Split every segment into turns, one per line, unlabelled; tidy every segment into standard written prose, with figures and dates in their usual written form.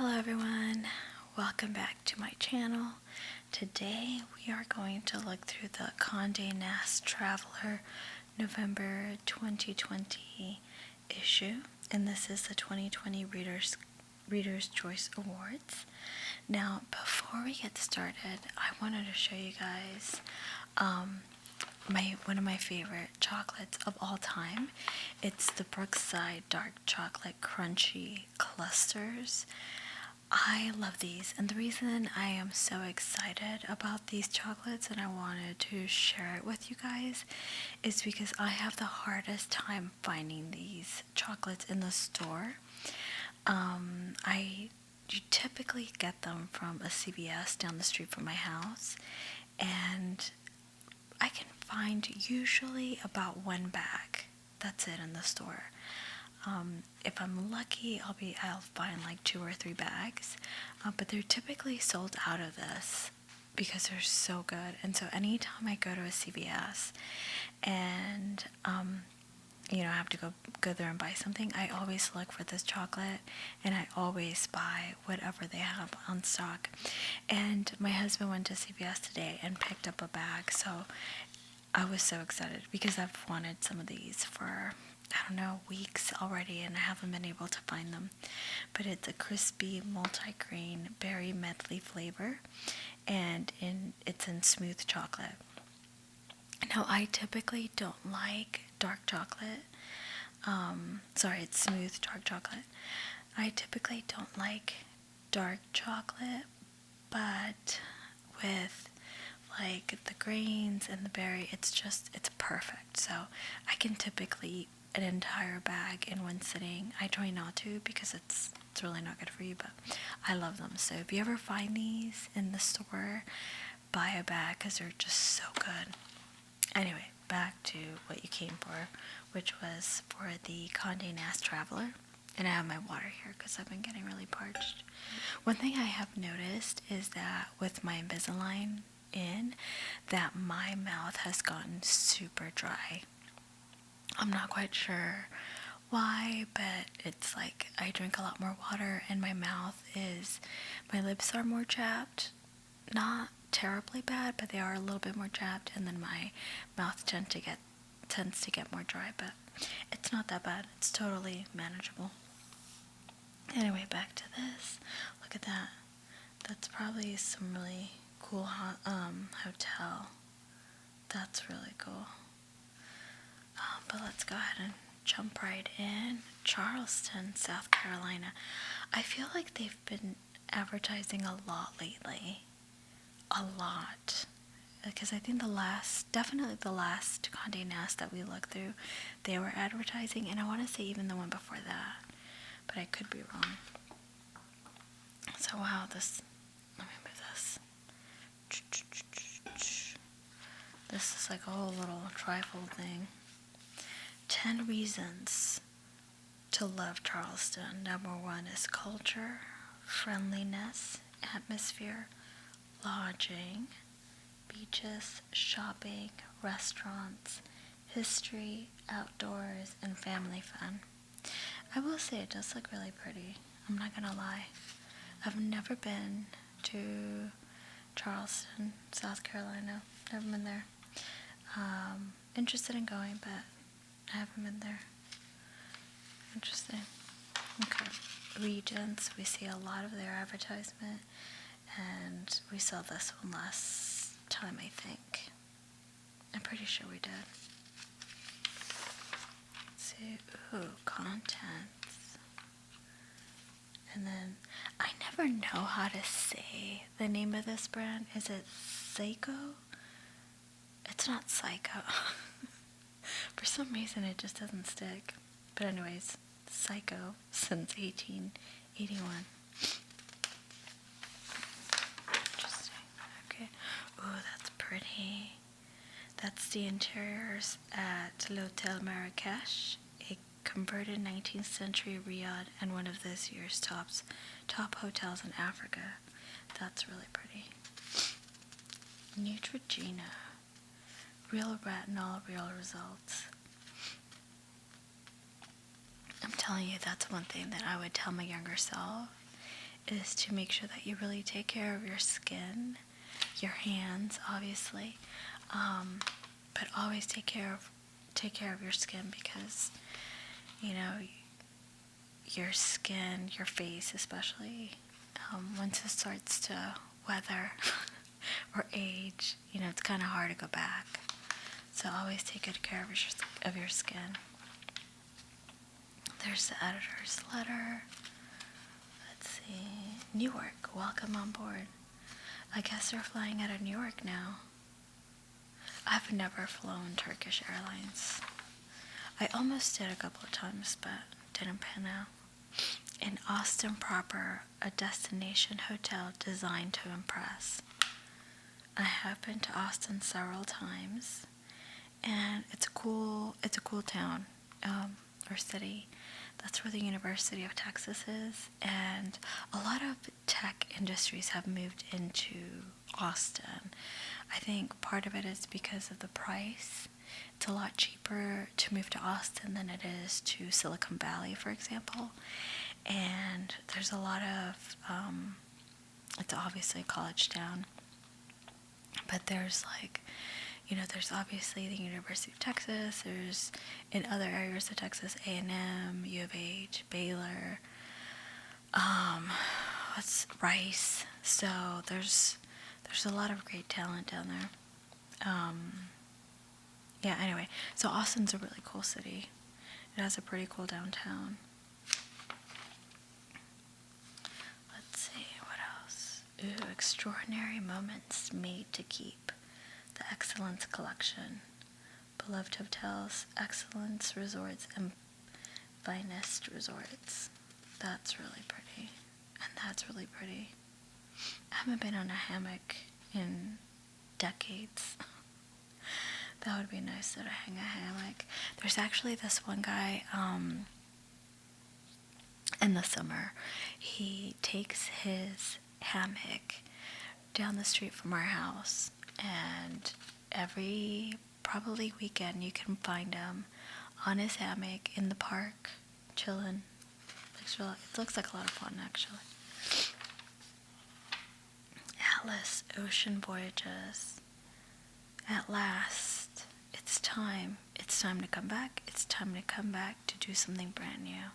Hello everyone, welcome back to my channel. Today we are going to look through the Conde Nast Traveler November 2020 issue, and this is the 2020 Reader's Choice Awards. Now, before we get started, I wanted to show you guys one of my favorite chocolates of all time. It's the Brookside Dark Chocolate Crunchy Clusters. I love these, and the reason I am so excited about these chocolates and I wanted to share it with you guys is because I have the hardest time finding these chocolates in the store. You typically get them from a CVS down the street from my house, and I can find usually about one bag. That's it in the store. If I'm lucky, I'll find like 2 or 3 bags, but they're typically sold out of this because they're so good. And so anytime I go to a CVS and I have to go there and buy something, I always look for this chocolate, and I always buy whatever they have on stock. And my husband went to CVS today and picked up a bag, so I was so excited because I've wanted some of these for, weeks already, and I haven't been able to find them. But it's a crispy multi-grain berry medley flavor, and it's in smooth chocolate. Now, I typically don't like dark chocolate. It's smooth dark chocolate. I typically don't like dark chocolate, but with like the grains and the berry, it's perfect. So I can typically eat an entire bag in one sitting. I try not to because it's really not good for you, but I love them. So if you ever find these in the store, buy a bag because they're just so good. Anyway, back to what you came for, which was for the Conde Nast Traveler. And I have my water here because I've been getting really parched. One thing I have noticed is that with my Invisalign in, that my mouth has gotten super dry. I'm not quite sure why, but it's like I drink a lot more water and my lips are more chapped. Not terribly bad, but they are a little bit more chapped, and then my mouth tends to get more dry, but it's not that bad. It's totally manageable. Anyway, back to this. Look at that. That's probably some really cool hotel. That's really cool. But let's go ahead and jump right in. Charleston, South Carolina. I feel like they've been advertising a lot lately. A lot. Because I think definitely the last Conde Nast that we looked through, they were advertising, and I want to say even the one before that, but I could be wrong. So wow, let me move this. This is like a whole little trifold thing. 10 reasons to love Charleston. Number 1 is culture, friendliness, atmosphere, lodging, beaches, shopping, restaurants, history, outdoors, and family fun. I will say it does look really pretty. I'm not gonna lie. I've never been to Charleston, South Carolina. Never been there. Interested in going, but I haven't been there. Interesting. Okay. Regents, we see a lot of their advertisement, and we saw this one last time, I think. I'm pretty sure we did. Let's see. Ooh, contents. And then, I never know how to say the name of this brand. Is it Psycho? It's not Psycho. For some reason, it just doesn't stick. But anyways, Psycho since 1881. Interesting. Okay. Ooh, that's pretty. That's the interiors at L'Hotel Marrakech, a converted 19th century Riyadh and one of this year's top hotels in Africa. That's really pretty. Neutrogena. Real retinol, real results. I'm telling you, that's one thing that I would tell my younger self is to make sure that you really take care of your skin, your hands, obviously, but always take care of your skin, because you know your skin, your face especially, once it starts to weather or age, it's kind of hard to go back. So always take good care of your skin. There's the editor's letter. Let's see. Newark, welcome on board. I guess they're flying out of Newark now. I've never flown Turkish Airlines. I almost did a couple of times, but didn't pan out. In Austin proper, a destination hotel designed to impress. I have been to Austin several times, and it's a cool town, or city. That's where the University of Texas is, and a lot of tech industries have moved into Austin. I think part of it is because of the price. It's a lot cheaper to move to Austin than it is to Silicon Valley, for example. And there's a lot of, it's obviously a college town, but there's there's obviously the University of Texas, there's in other areas of Texas, A&M, U of H, Baylor, Rice. So there's a lot of great talent down there. Yeah, anyway, so Austin's a really cool city. It has a pretty cool downtown. Let's see, what else? Ooh, extraordinary moments made to keep. The Excellence Collection. Beloved hotels, excellence resorts, and finest resorts. That's really pretty. And that's really pretty. I haven't been on a hammock in decades. That would be nice to hang a hammock. There's actually this one guy, in the summer, he takes his hammock down the street from our house, and every probably weekend you can find him on his hammock in the park, chilling. It looks like a lot of fun, actually. Atlas Ocean Voyages. At last, it's time. It's time to come back. It's time to come back to do something brand new.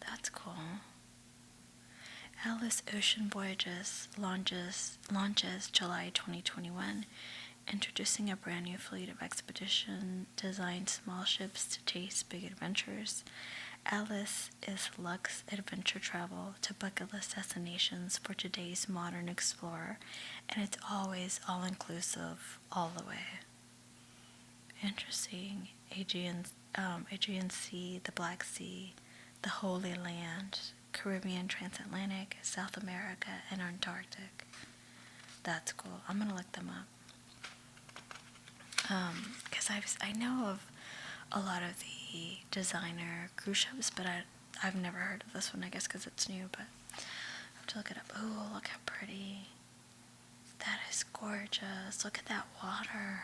That's cool. Atlas Ocean Voyages launches July 2021, introducing a brand new fleet of expedition-designed small ships to taste big adventures. Atlas is luxe adventure travel to bucket list destinations for today's modern explorer, and it's always all-inclusive all the way. Interesting. Aegean Sea, the Black Sea, the Holy Land, Caribbean, Transatlantic, South America, and Antarctic. That's cool. I'm gonna look them up. Because I know of a lot of the designer cruise ships, but I've never heard of this one, I guess because it's new, but I have to look it up. Oh, look how pretty. That is gorgeous. Look at that water.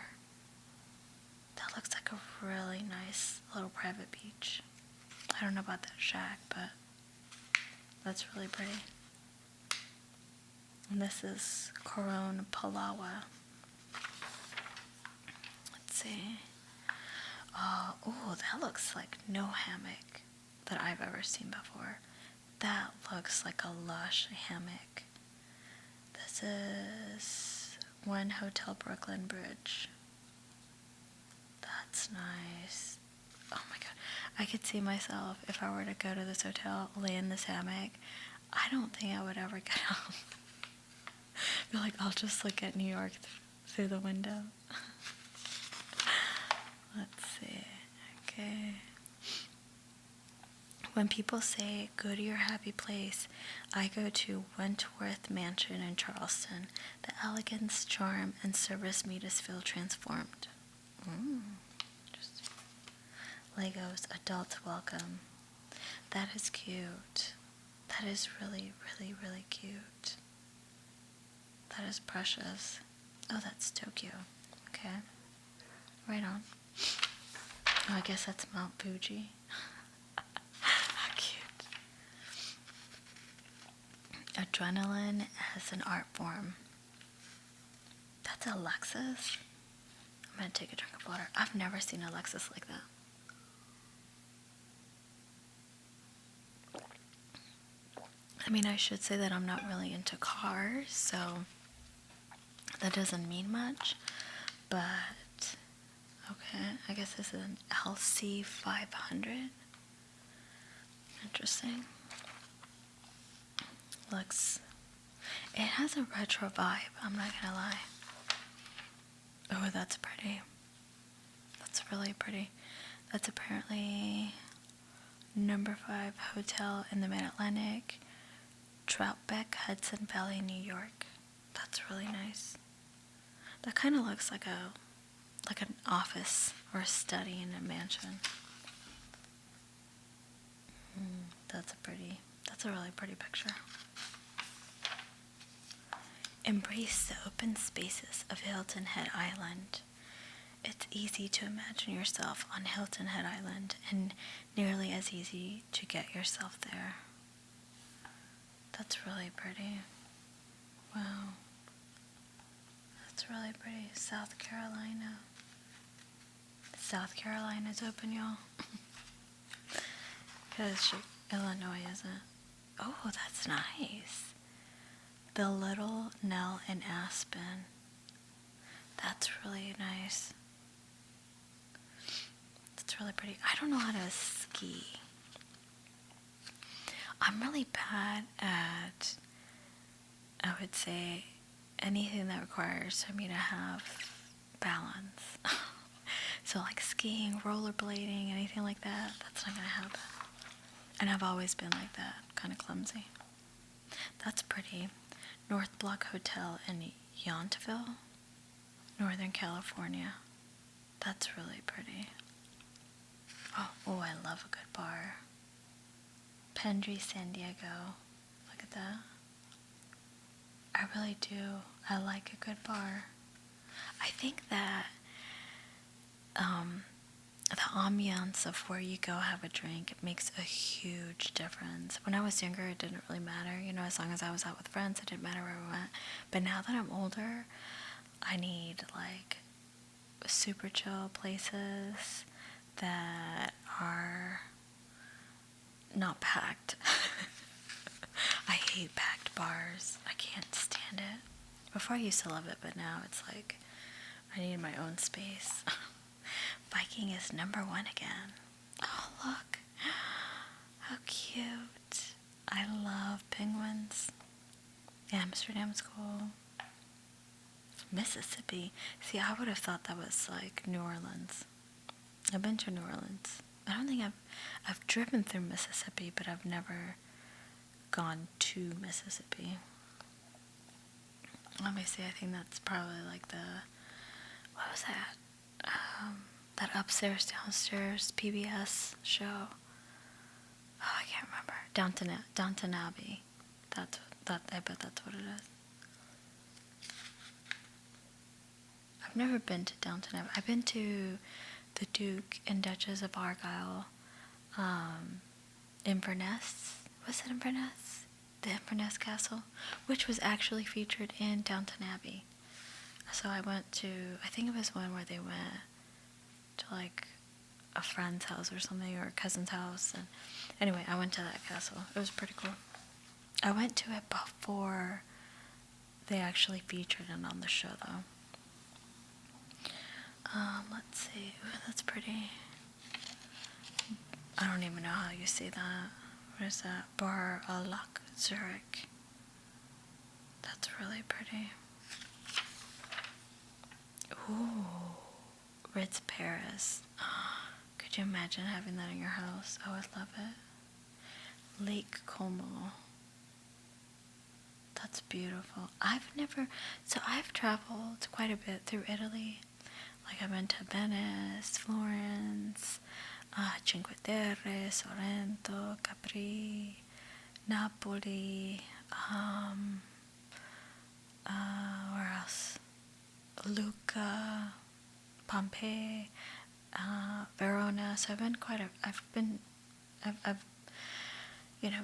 That looks like a really nice little private beach. I don't know about that shack, but that's really pretty. And this is Coron Palawa. Let's see. Oh, that looks like no hammock that I've ever seen before. That looks like a lush hammock. This is One Hotel Brooklyn Bridge. That's nice. Oh my god. I could see myself, if I were to go to this hotel, lay in this hammock, I don't think I would ever get up. I feel like I'll just look at New York through the window. Let's see. Okay. When people say, go to your happy place, I go to Wentworth Mansion in Charleston. The elegance, charm, and service made us feel transformed. Interesting. Legos Adult Welcome. That is cute. That is really, really, really cute. That is precious. Oh, that's Tokyo. Okay. Right on. Oh, I guess that's Mount Fuji. How cute. Adrenaline as an art form. That's Alexis. I'm gonna take a drink of water. I've never seen Alexis like that. I mean, I should say that I'm not really into cars, so that doesn't mean much. But, okay, I guess this is an LC 500. Interesting. Looks, it has a retro vibe, I'm not gonna lie. Oh, that's pretty. That's really pretty. That's apparently number 5 hotel in the Mid-Atlantic, Troutbeck, Hudson Valley, New York. That's really nice. That kind of looks like an office or a study in a mansion. That's a really pretty picture. Embrace the open spaces of Hilton Head Island. It's easy to imagine yourself on Hilton Head Island and nearly as easy to get yourself there. That's really pretty. Wow. That's really pretty. South Carolina. South Carolina's open, y'all. Because Illinois isn't. Oh, that's nice. The Little Nell in Aspen. That's really nice. That's really pretty. I don't know how to ski. I'm really bad at, I would say, anything that requires for me to have balance. So like skiing, rollerblading, anything like that, that's not gonna happen. And I've always been like that, kind of clumsy. That's pretty. North Block Hotel in Yountville, Northern California. That's really pretty. Oh, I love a good bar. Pendry, San Diego. Look at that. I really do. I like a good bar. I think that the ambiance of where you go have a drink, it makes a huge difference. When I was younger, it didn't really matter. You know, as long as I was out with friends, it didn't matter where we went. But now that I'm older, I need like super chill places that are not packed. I hate packed bars. I can't stand it. Before I used to love it, but now it's like I need my own space. Viking is number 1 again. Oh, look. How cute. I love penguins. Amsterdam's cool. Mississippi. See, I would have thought that was like New Orleans. I've been to New Orleans. I don't think I've driven through Mississippi, but I've never gone to Mississippi. Let me see, I think that's probably like what was that? That upstairs, downstairs PBS show. Oh, I can't remember. Downton Abbey. I bet that's what it is. I've never been to Downton Abbey. I've been to the Duke and Duchess of Argyle, Inverness. Was it Inverness? The Inverness Castle, which was actually featured in Downton Abbey. So I went to, I think it was one where they went to like a friend's house or something, or a cousin's house. And anyway, I went to that castle. It was pretty cool. I went to it before they actually featured it on the show, though. Let's see. Ooh, that's pretty. I don't even know how you say that. What is that? Bar a Lac, Zurich. That's really pretty. Ooh, Ritz Paris. Could you imagine having that in your house? I would love it. Lake Como. That's beautiful. I've traveled quite a bit through Italy. Like I've been to Venice, Florence, Cinque Terre, Sorrento, Capri, Napoli, where else? Lucca, Pompeii, Verona. So I've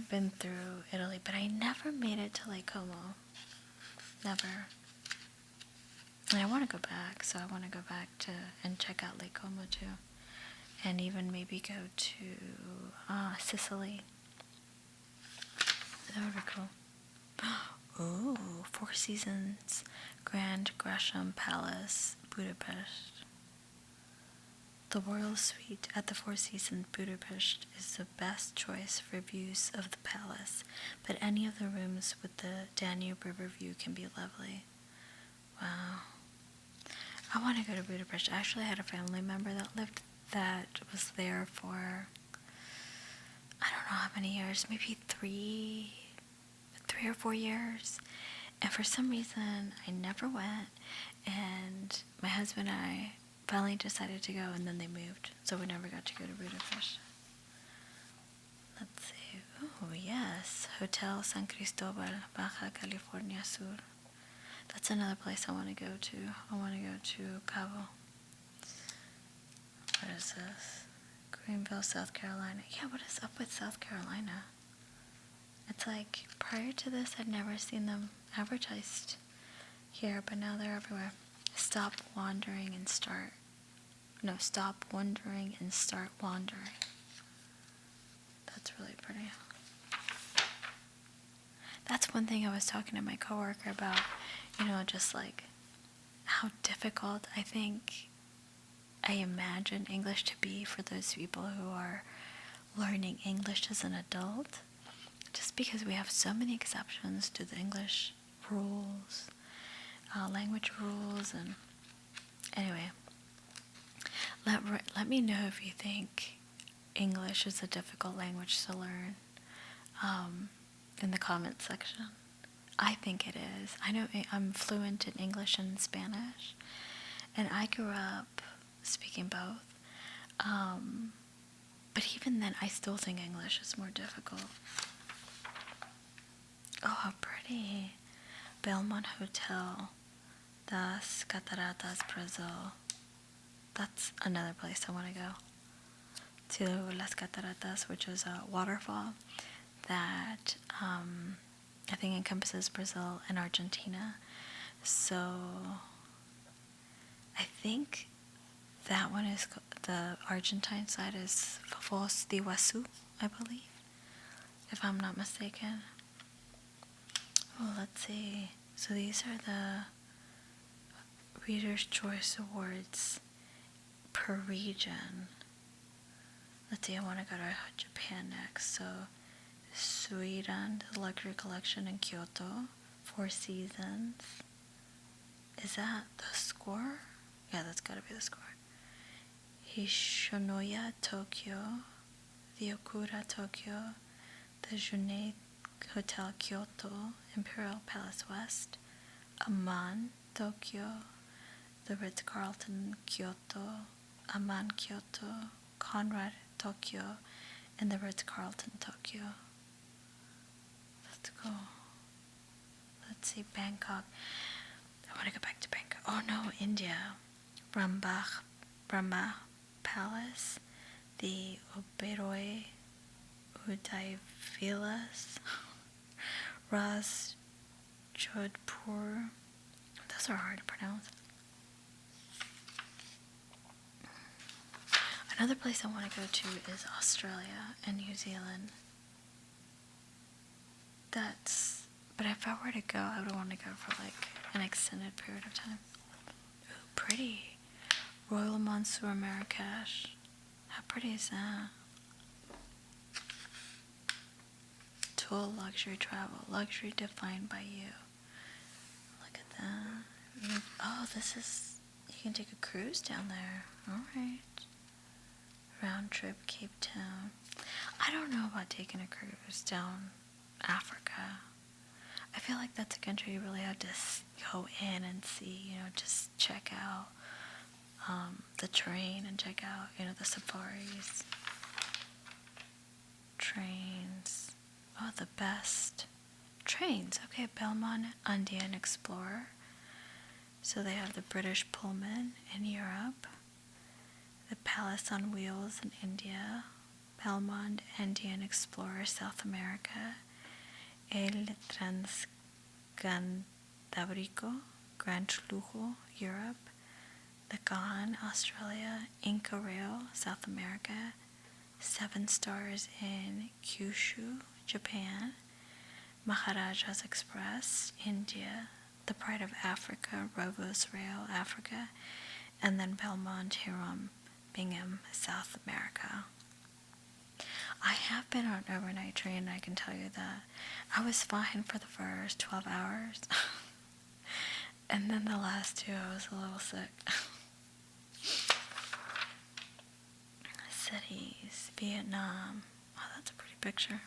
been through Italy, but I never made it to Lake Como. Never. And I want to go back, so I want to go back to and check out Lake Como too. And even maybe go to Sicily. That would be cool. Ooh, Four Seasons Grand Gresham Palace, Budapest. The Royal Suite at the Four Seasons Budapest is the best choice for views of the palace, but any of the rooms with the Danube River view can be lovely. Wow. I want to go to Budapest. I actually had a family member that was there for, I don't know how many years, maybe three or 4 years. And for some reason, I never went. And my husband and I finally decided to go, and then they moved. So we never got to go to Budapest. Let's see. Oh, yes. Hotel San Cristobal, Baja California Sur. That's another place I want to go to. I want to go to Cabo. What is this? Greenville, South Carolina. Yeah, what is up with South Carolina? It's like, prior to this, I'd never seen them advertised here, but now they're everywhere. Stop wandering and start wandering. That's really pretty. That's one thing I was talking to my coworker about, just like how difficult I imagine English to be for those people who are learning English as an adult, just because we have so many exceptions to the English rules, language rules, and anyway, let me know if you think English is a difficult language to learn in the comments section. I think it is. I know I'm fluent in English and Spanish, and I grew up speaking both. But even then, I still think English is more difficult. Oh, how pretty. Belmont Hotel, Das Cataratas, Brazil. That's another place I want to go. To Las Cataratas, which is a waterfall that I think encompasses Brazil and Argentina. So I think that one is, the Argentine side is Foz do Iguaçu, I believe, if I'm not mistaken. Oh, let's see. So these are the Reader's Choice Awards per region. Let's see, I want to go to Japan next. So Sweden, the luxury collection in Kyoto, Four Seasons. Is that the score? Yeah, that's gotta be the score. Hishonoya, Tokyo, the Okura, Tokyo, the Junet Hotel, Kyoto, Imperial Palace West, Amman, Tokyo, the Ritz-Carlton, Kyoto, Amman, Kyoto, Conrad, Tokyo, and the Ritz-Carlton, Tokyo. Let's go. Let's see, Bangkok. I want to go back to Bangkok. Oh no, India. Brahma Palace, the Oberoi Udaivilas, Ras Jodhpur. Those are hard to pronounce. Another place I want to go to is Australia and New Zealand. But if I were to go, I would want to go for like an extended period of time. Ooh, pretty. Royal Mansour Marrakesh. How pretty is that? Tool luxury travel. Luxury defined by you. Look at that. Oh, you can take a cruise down there. Alright. Round trip Cape Town. I don't know about taking a cruise down Africa. I feel like that's a country you really have to go in and see, just check out the terrain and check out, the safaris. Trains. Oh, the best. Trains. Okay, Belmont Indian Explorer. So they have the British Pullman in Europe. The Palace on Wheels in India. Belmont Indian Explorer South America, El Transcantábrico Grand Lujo Europe, the Ghan Australia, Inca Rail South America, 7 Stars in Kyushu, Japan, Maharaja's Express, India, the Pride of Africa, Rovos Rail, Africa, and then Belmont Hiram, Bingham, South America. I have been on an overnight train, and I can tell you that I was fine for the first 12 hours. And then the last 2, I was a little sick. Cities, Vietnam. Oh, that's a pretty picture.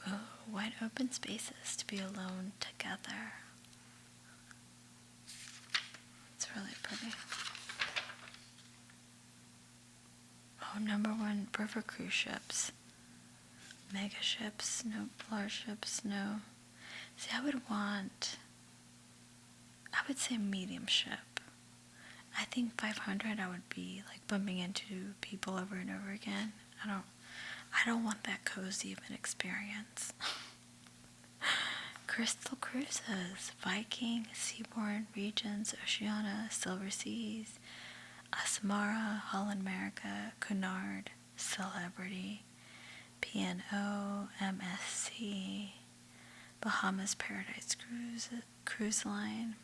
Oh, wide open spaces to be alone together. It's really pretty. Oh, #1, river cruise ships. Mega ships, no. Large ships, no. See, I would say medium ship. I think 500 I would be like bumping into people over and over again. I don't want that cozy of an experience. Crystal Cruises, Viking, Seabourn, Regents, Oceana, Silver Seas, Asmara, Holland America, Cunard, Celebrity, P&O, MSC, Bahamas Paradise Cruise Line,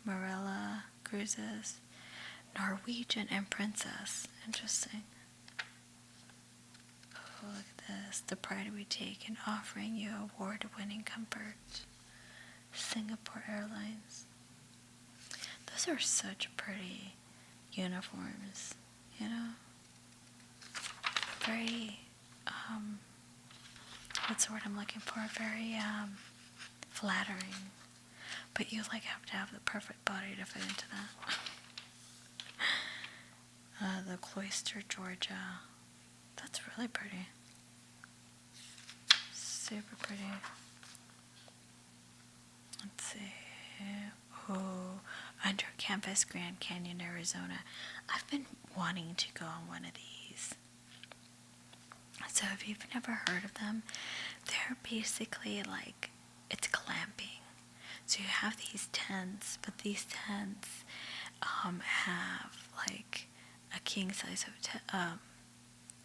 Marella Cruises, Norwegian, and Princess. Interesting. Oh, look at this. The pride we take in offering you award-winning comfort. Singapore Airlines. Those are such pretty uniforms, you know? Very, what's the word I'm looking for? Very, flattering. But you, like, have to have the perfect body to fit into that. The Cloister, Georgia. That's really pretty. Super pretty. Let's see. Oh, Under Campus, Grand Canyon, Arizona. I've been wanting to go on one of these. So if you've never heard of them, they're basically like, it's glamping. So you have these tents, but these tents have like a king-size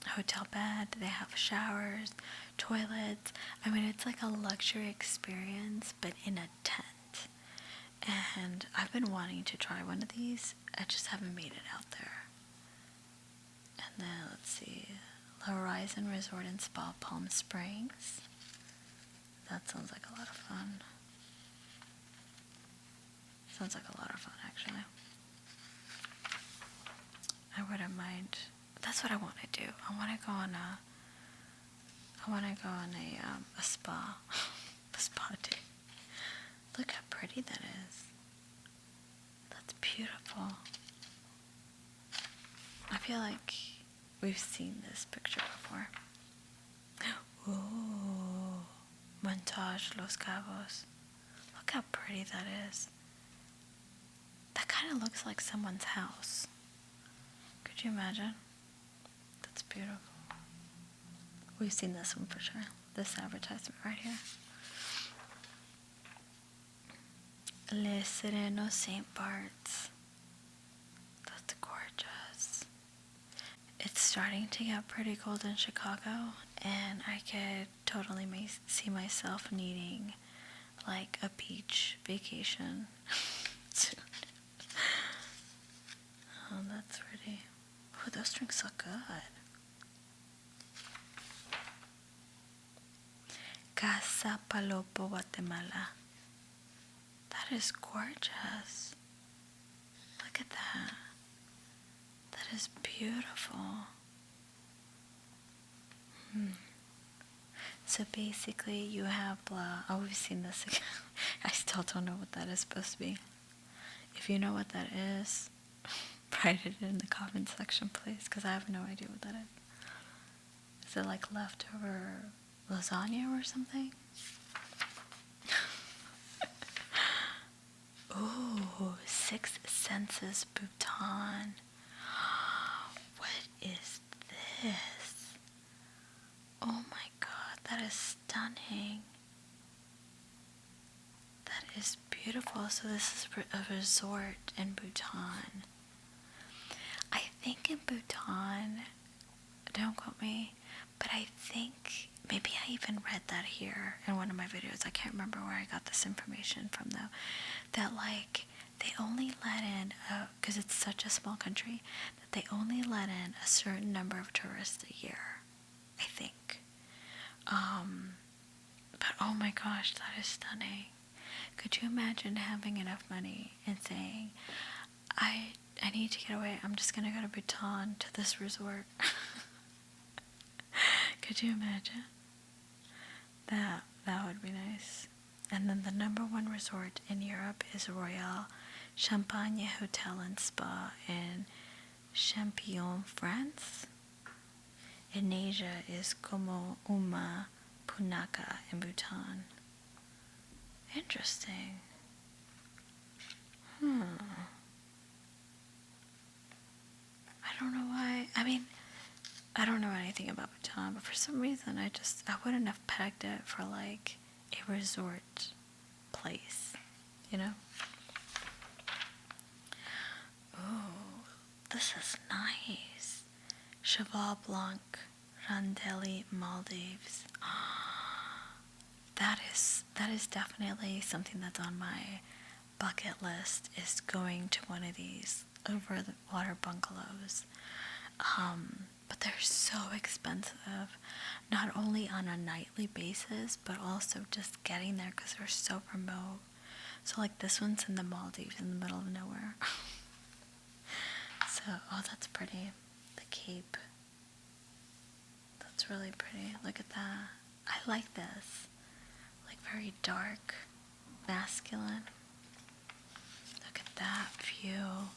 hotel bed. They have showers, toilets. I mean, it's like a luxury experience, but in a tent. And I've been wanting to try one of these. I just haven't made it out there. And then, let's see, the Horizon Resort and Spa, Palm Springs. That sounds like a lot of fun. Sounds like a lot of fun, actually. I wouldn't mind. That's what I want to do. I want to go on a spa, a spa day. Look how pretty that is. That's beautiful. I feel like we've seen this picture before. Ooh, Montage Los Cabos. Look how pretty that is. That kind of looks like someone's house. Could you imagine? That's beautiful. We've seen this one for sure. This advertisement right here. Le Sereno St. Bart's. That's gorgeous. It's starting to get pretty cold in Chicago, and I could totally see myself needing like a beach vacation soon. Oh, that's pretty. Oh, those drinks look good. Casa Palopo, Guatemala. That is gorgeous. Look at that. That is beautiful. So basically you have blah. Oh, we've seen this again. I still don't know what that is supposed to be. If you know what that is, write it in the comment section, please, because I have no idea what that is. Is it like leftover lasagna or something? Ooh, Six Senses Bhutan. What is this? Oh my god, that is stunning. That is beautiful. So this is a resort in Bhutan. I think in Bhutan, don't quote me, but I think maybe I even read that here in one of my videos. I can't remember where I got this information from though. That like they only let in, because it's such a small country, that they only let in a certain number of tourists a year, I think. But oh my gosh, that is stunning. Could you imagine having enough money and saying, I need to get away. I'm just gonna go to Bhutan to this resort. Could you imagine? That would be nice. And then the number one resort in Europe is Royal Champagne Hotel and Spa in Champignon, France. In Asia is Como Uma Punaka in Bhutan. Interesting. I don't know why. I mean, I don't know anything about Bhutan, but for some reason I wouldn't have pegged it for like a resort place, you know? Oh, this is nice. Cheval Blanc, Randelli, Maldives. That is definitely something that's on my bucket list, is going to one of these over the water bungalows. But they're so expensive, not only on a nightly basis, but also just getting there because they're so remote. So like this one's in the Maldives in the middle of nowhere. So, oh, that's pretty. The Cape. That's really pretty. Look at that. I like this. Like very dark, masculine. Look at that view.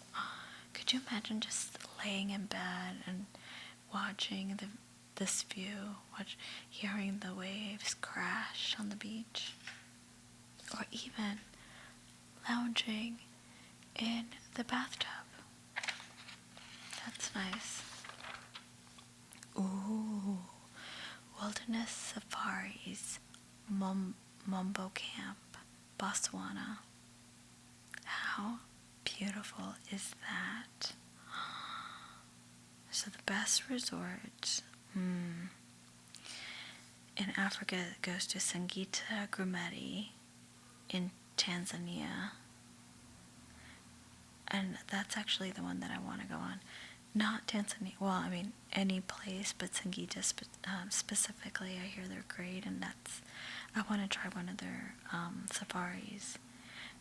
Could you imagine just laying in bed and watching this view, hearing the waves crash on the beach, or even lounging in the bathtub? That's nice. Ooh, Wilderness Safaris, Mumbo Camp, Botswana. How beautiful is that? So the best resort in Africa goes to Singita Grumeti in Tanzania. And that's actually the one that I want to go on. Not Tanzania, well, I mean, any place, but Singita specifically, I hear they're great, and I want to try one of their safaris.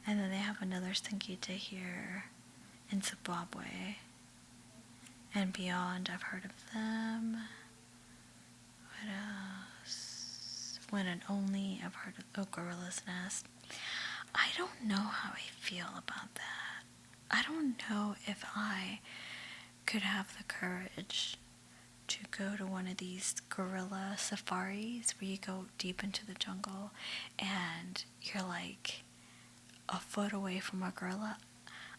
And then they have another Singita here in Zimbabwe and beyond. I've heard of them. What else? When and Only, I've heard of Gorilla's Nest. I don't know how I feel about that. I don't know if I could have the courage to go to one of these gorilla safaris where you go deep into the jungle and you're like a foot away from a gorilla.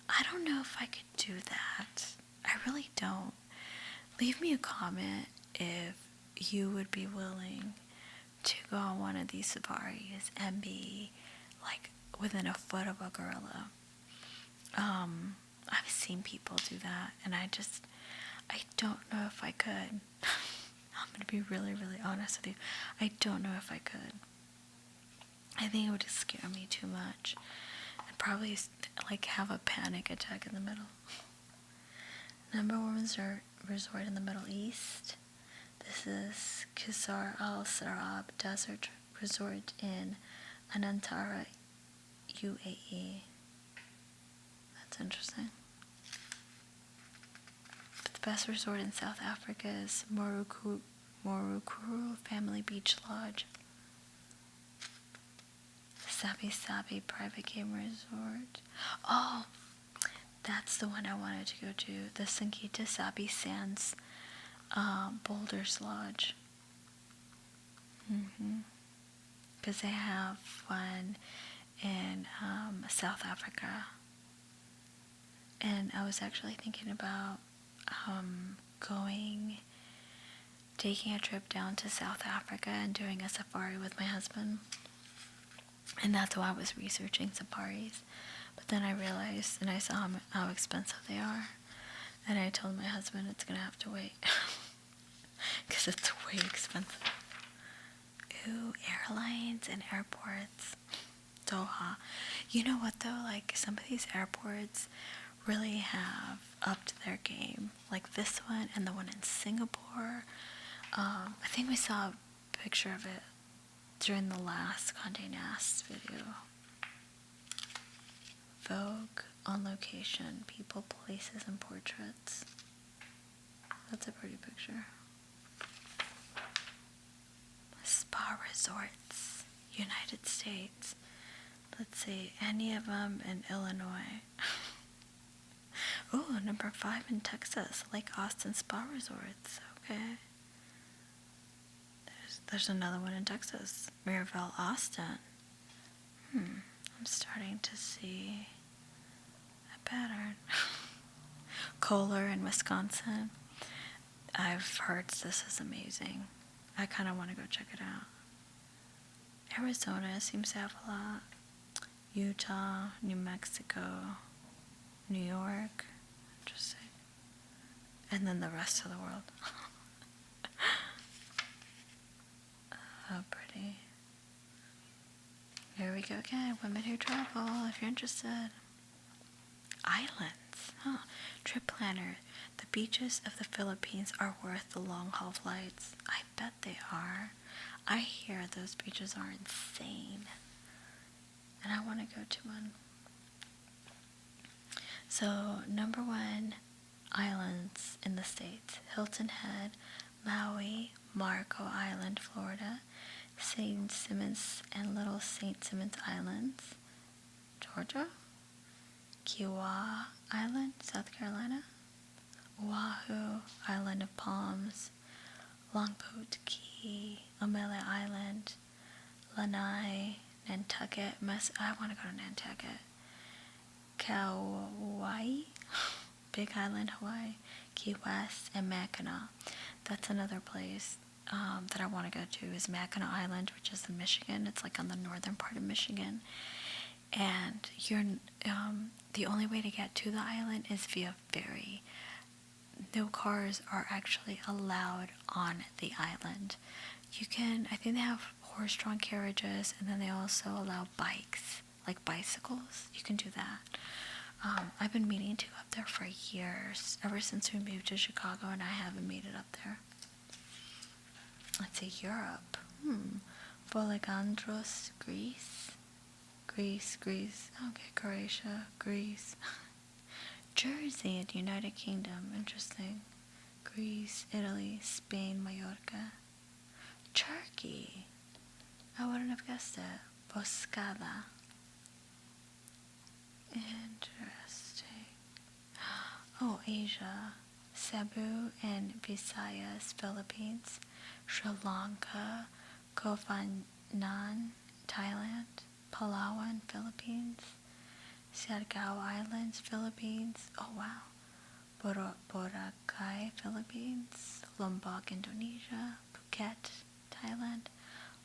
I don't know if I could do that. I really don't. Leave me a comment if you would be willing to go on one of these safaris and be like within a foot of a gorilla. I've seen people do that, and I don't know if I could. I'm gonna be really, really honest with you. I don't know if I could. I think it would just scare me too much. I'd probably like have a panic attack in the middle. Number one resort in the Middle East. This is Qusar Al Sarab Desert Resort in Anantara, UAE. That's interesting. But the best resort in South Africa is Morukuru Family Beach Lodge. Sabi Sabi Private Game Resort. Oh, that's the one I wanted to go to. The Singita Sabi Sands Boulders Lodge. Because they have one in South Africa. And I was actually thinking about going taking a trip down to South Africa and doing a safari with my husband. And that's why I was researching safaris. But then I realized and I saw how expensive they are. And I told my husband it's going to have to wait. Because it's way expensive. Ooh, airlines and airports. Doha. You know what though? Like some of these airports really have upped their game. Like this one and the one in Singapore. I think we saw a picture of it during the last Conde Nast video. Vogue on location, people, places, and portraits. That's a pretty picture. Spa resorts, United States. Let's see, any of them in Illinois. Oh, number 5 in Texas, Lake Austin Spa Resorts. Okay. There's another one in Texas, Mirabel, Austin. I'm starting to see a pattern. Kohler in Wisconsin. I've heard this is amazing. I kind of want to go check it out. Arizona seems to have a lot. Utah, New Mexico, New York. Interesting. And then the rest of the world. Oh, pretty. Here we go again. Women who travel, if you're interested. Islands. Huh. Trip planner. The beaches of the Philippines are worth the long-haul flights. I bet they are. I hear those beaches are insane. And I want to go to one. So, number 1, islands in the States. Hilton Head, Maui, Marco Island, Florida, St. Simons and Little St. Simons Islands, Georgia, Kiawah Island, South Carolina, Oahu, Island of Palms, Longboat Key, Amelia Island, Lanai, Nantucket, I want to go to Nantucket, Kauai, Big Island, Hawaii, Key West, and Mackinac. That's another place that I want to go to is Mackinac Island, which is in Michigan. It's like on the northern part of Michigan. And the only way to get to the island is via ferry. No cars are actually allowed on the island. I think they have horse-drawn carriages, and then they also allow bikes, like bicycles. You can do that. I've been meaning to go up there for years, ever since we moved to Chicago, and I haven't made it up there. Let's see, Europe. Voligandros, Greece. Okay, Croatia, Greece. Jersey and United Kingdom, interesting. Greece, Italy, Spain, Mallorca. Turkey. I wouldn't have guessed it. Boscada. Interesting. Oh, Asia. Cebu and Visayas, Philippines. Sri Lanka, Koh Phangan, Thailand. Palawan, Philippines. Siargao Islands, Philippines. Oh, wow. Boracay, Philippines. Lombok, Indonesia. Phuket, Thailand.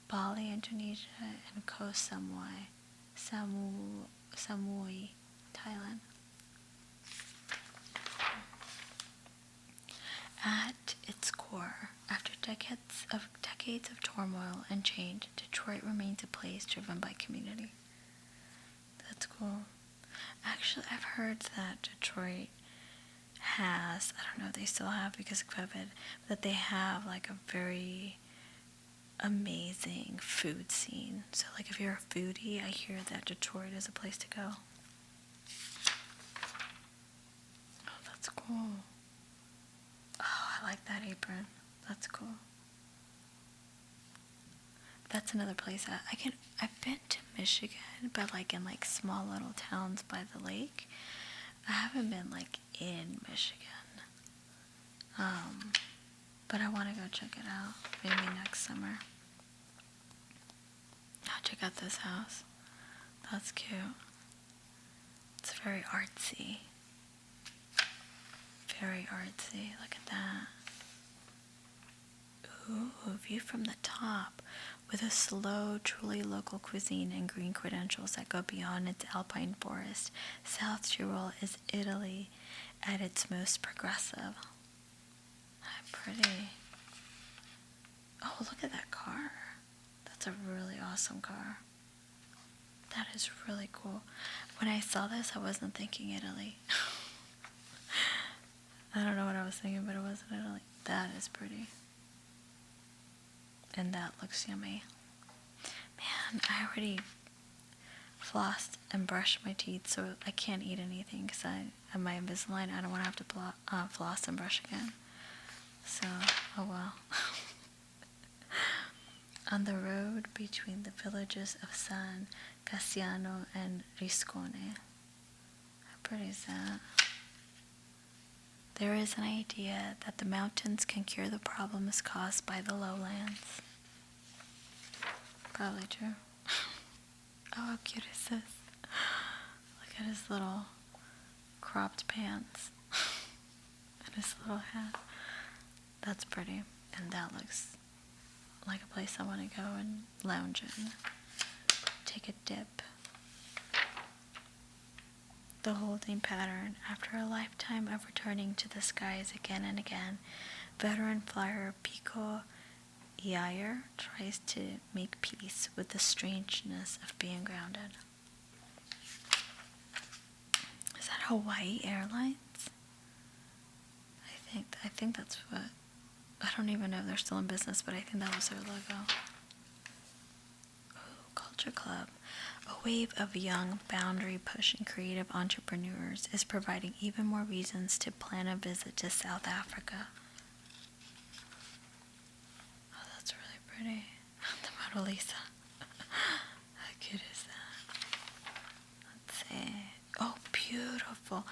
Bali, Indonesia. And Koh Samui, Thailand. At its core, after decades of turmoil and change, Detroit remains a place driven by community. That's cool. Actually, I've heard that Detroit has, I don't know if they still have because of COVID, that they have like a very amazing food scene. So like if you're a foodie, I hear that Detroit is a place to go. Oh, that's cool. Oh, I like that apron. That's cool. That's another place I've been to Michigan, but like in like small little towns by the lake. I haven't been like in Michigan. But I want to go check it out. Maybe next summer. Oh, check out this house. That's cute. It's very artsy. Very artsy. Look at that. Ooh, view from the top with a slow, truly local cuisine and green credentials that go beyond its alpine forest. South Tyrol is Italy at its most progressive. How pretty. Oh, look at that car. That's a really awesome car. That is really cool. When I saw this, I wasn't thinking Italy. I don't know what I was thinking, but it wasn't Italy. That is pretty. And that looks yummy. Man, I already flossed and brushed my teeth, so I can't eat anything because on my Invisalign, I don't want to have to floss and brush again. So, oh well. On the road between the villages of San Cassiano and Riscone. How pretty is that? There is an idea that the mountains can cure the problems caused by the lowlands. Probably true. Oh, how cute is this? Look at his little cropped pants and his little hat. That's pretty. And that looks like a place I want to go and lounge in. Take a dip. The holding pattern. After a lifetime of returning to the skies again and again, veteran flyer Pico Iyer tries to make peace with the strangeness of being grounded. Is that Hawaii Airlines? I think that's what. I don't even know if they're still in business, but I think that was their logo. Ooh, Culture Club. A wave of young, boundary-pushing creative entrepreneurs is providing even more reasons to plan a visit to South Africa. Oh, that's really pretty. The Mona Lisa. How cute is that? Let's see. Oh, beautiful.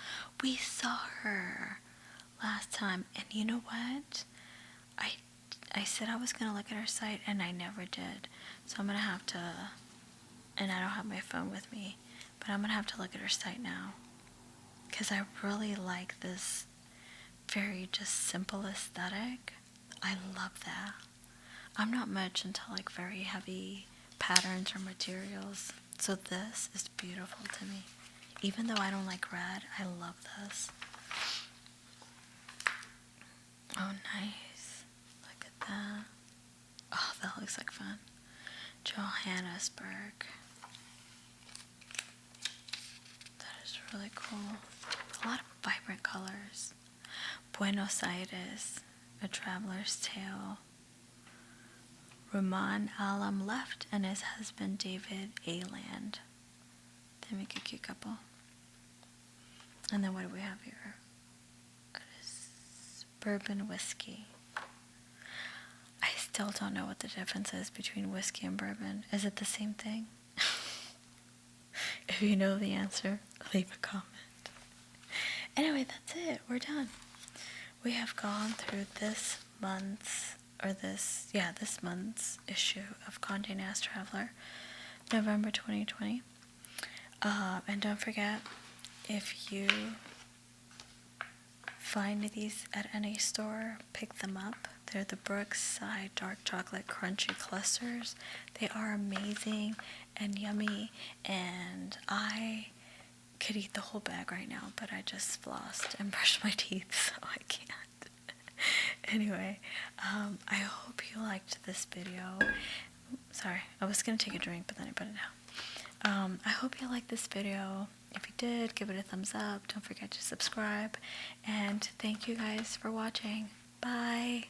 We saw her last time, and you know what? I said I was going to look at her site, and I never did. So I'm going to have to, and I don't have my phone with me, but I'm going to have to look at her site now. Because I really like this very just simple aesthetic. I love that. I'm not much into like very heavy patterns or materials. So this is beautiful to me. Even though I don't like red, I love this. Oh, nice. Look at that. Oh, that looks like fun. Johannesburg. That is really cool. A lot of vibrant colors. Buenos Aires, A Traveler's Tale. Rahman Alam left and his husband David Aland. They make a cute couple. And then what do we have here? It is bourbon whiskey. I still don't know what the difference is between whiskey and bourbon. Is it the same thing? If you know the answer, leave a comment. Anyway, that's it. We're done. We have gone through this month's issue of Conde Nast Traveler, November 2020. And don't forget, if you find these at any store, pick them up. They're the Brookside Dark Chocolate Crunchy Clusters. They are amazing and yummy, and I could eat the whole bag right now, but I just flossed and brushed my teeth, so I can't. Anyway, I hope you liked this video. Sorry, I was going to take a drink, but then I put it down. I hope you liked this video. If you did, give it a thumbs up. Don't forget to subscribe. And thank you guys for watching. Bye.